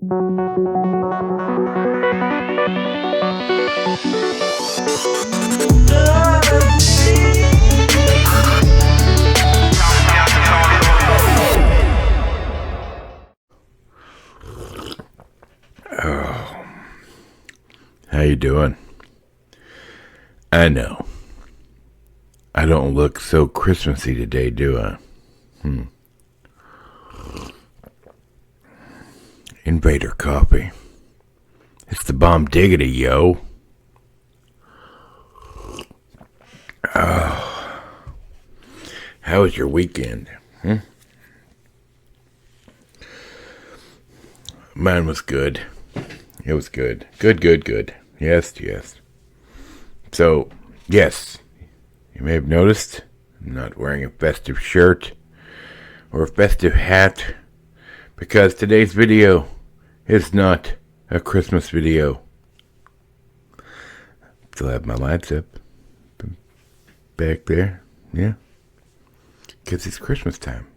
How you doing? I know. I don't look so Christmassy today, do I? Invader coffee. It's the bomb diggity, yo. Oh. How was your weekend? Mine was good. It was good. Good. Yes. So, yes, you may have noticed I'm not wearing a festive shirt or a festive hat because today's video is not a Christmas video. Still have my lights up back there, yeah, because it's Christmas time.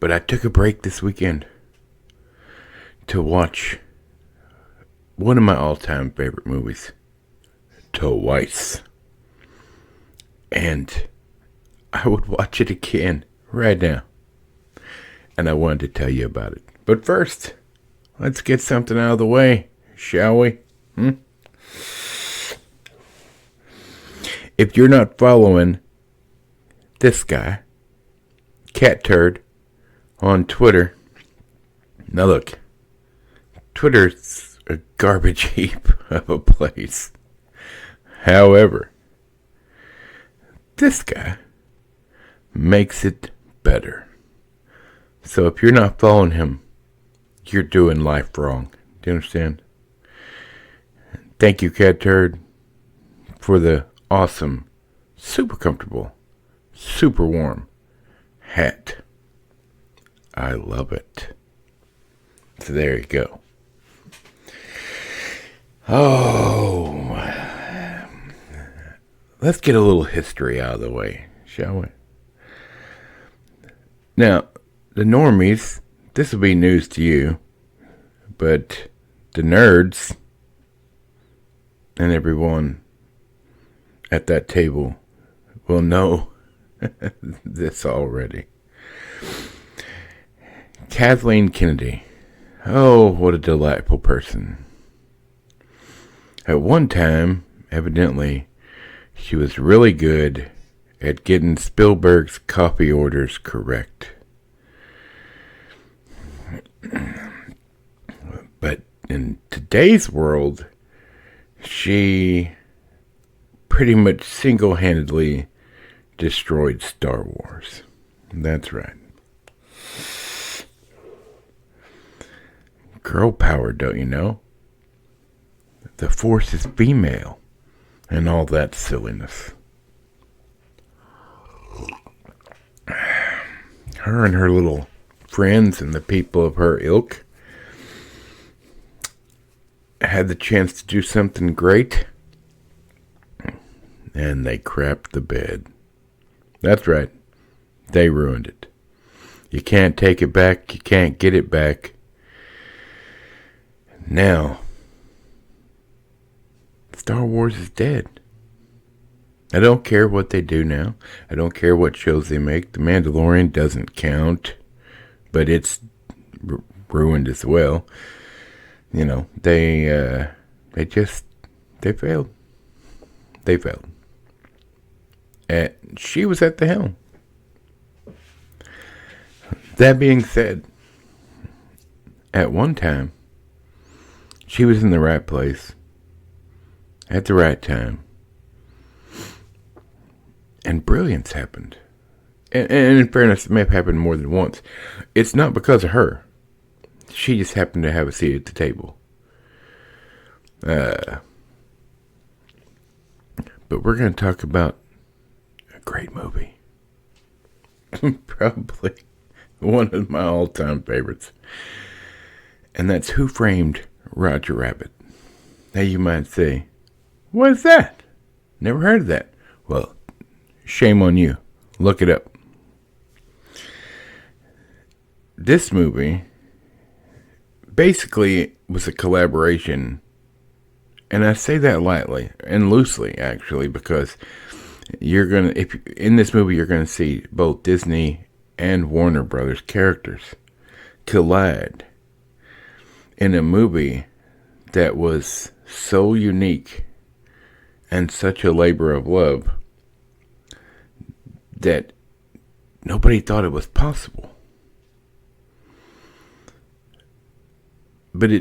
But I took a break this weekend to watch one of my all-time favorite movies, twice. And I would watch it again right now. And I wanted to tell you about it. But first, let's get something out of the way, shall we? If you're not following this guy, Cat Turd, on Twitter, now look, Twitter's a garbage heap of a place. However, this guy makes it better. So if you're not following him, you're doing life wrong. Do you understand? Thank you, Cat Turd, for the awesome, super comfortable, super warm hat. I love it. So there you go. Oh, let's get a little history out of the way, shall we? Now, the normies, this will be news to you, but the nerds and everyone at that table will know this already. Kathleen Kennedy. Oh, what a delightful person. At one time, evidently, she was really good at getting Spielberg's coffee orders correct. But in today's world, she pretty much single-handedly destroyed Star Wars. That's right. Girl power, don't you know? The Force is female, and all that silliness. Her and her little friends and the people of her ilk had the chance to do something great, and they crapped the bed. That's right. They ruined it. You can't take it back. You can't get it back. Now, Star Wars is dead. I don't care what they do now. I don't care what shows they make. The Mandalorian doesn't count, but it's ruined as well. You know, they failed. They failed. And she was at the helm. That being said, at one time, she was in the right place at the right time. And brilliance happened. And in fairness, it may have happened more than once. It's not because of her. She just happened to have a seat at the table. But we're going to talk about a great movie. Probably one of my all-time favorites. And that's Who Framed Roger Rabbit. Now you might say, what is that? Never heard of that. Well, shame on you. Look it up. This movie basically it was a collaboration. And I say that lightly and loosely, actually, because if in this movie, you're gonna see both Disney and Warner Brothers characters collide in a movie that was so unique and such a labor of love that nobody thought it was possible. But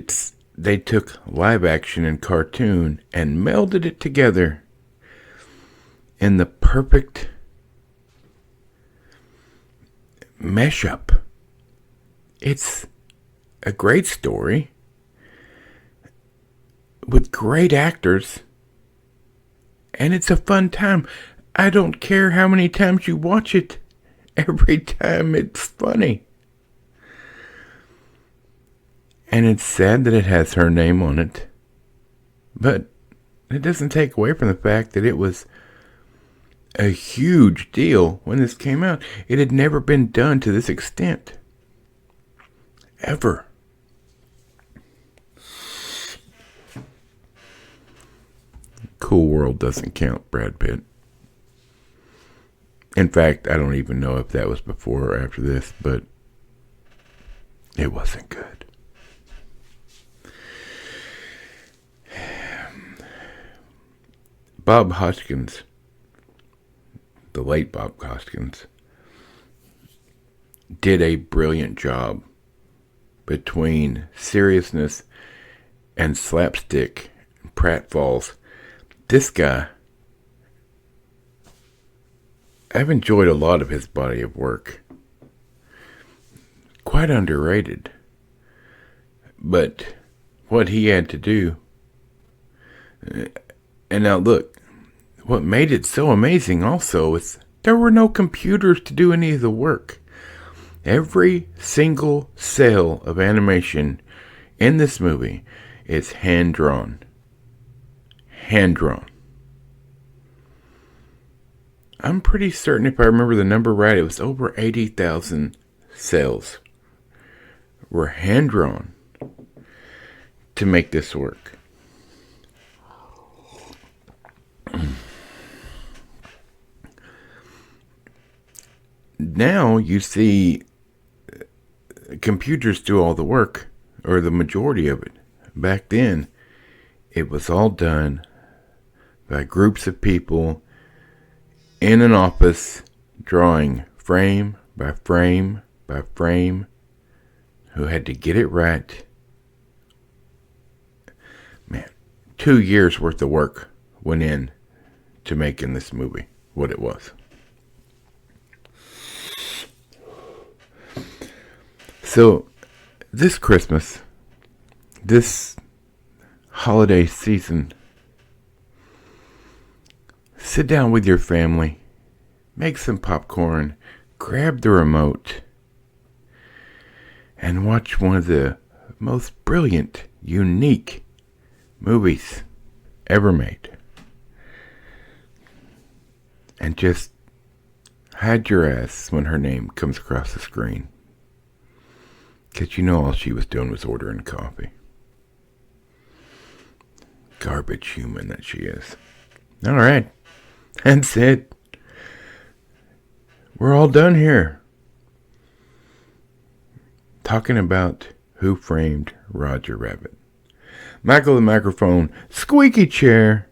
they took live action and cartoon and melded it together in the perfect mashup. It's a great story with great actors, and it's a fun time. I don't care how many times you watch it. Every time it's funny. And it's sad that it has her name on it. But it doesn't take away from the fact that it was a huge deal when this came out. It had never been done to this extent. Ever. Cool World doesn't count, Brad Pitt. In fact, I don't even know if that was before or after this, but it wasn't good. Bob Hoskins, the late Bob Hoskins, did a brilliant job between seriousness and slapstick, pratfalls. This guy, I've enjoyed a lot of his body of work. Quite underrated. But what he had to do, and now look, what made it so amazing also is there were no computers to do any of the work. Every single cell of animation in this movie is hand-drawn. Hand-drawn. I'm pretty certain, if I remember the number right, it was over 80,000 cells were hand-drawn to make this work. Now you see computers do all the work, or the majority of it. Back then, it was all done by groups of people in an office, drawing frame by frame by frame, who had to get it right. Man, 2 years worth of work went in to making this movie what it was. So, this Christmas, this holiday season, sit down with your family, make some popcorn, grab the remote, and watch one of the most brilliant, unique movies ever made. And just hide your ass when her name comes across the screen. Because you know all she was doing was ordering coffee. Garbage human that she is. Alright. That's it. We're all done here. Talking about Who Framed Roger Rabbit. Michael the microphone. Squeaky chair.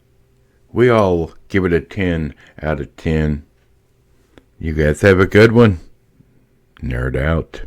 We all give it a 10 out of 10. You guys have a good one. Nerd out.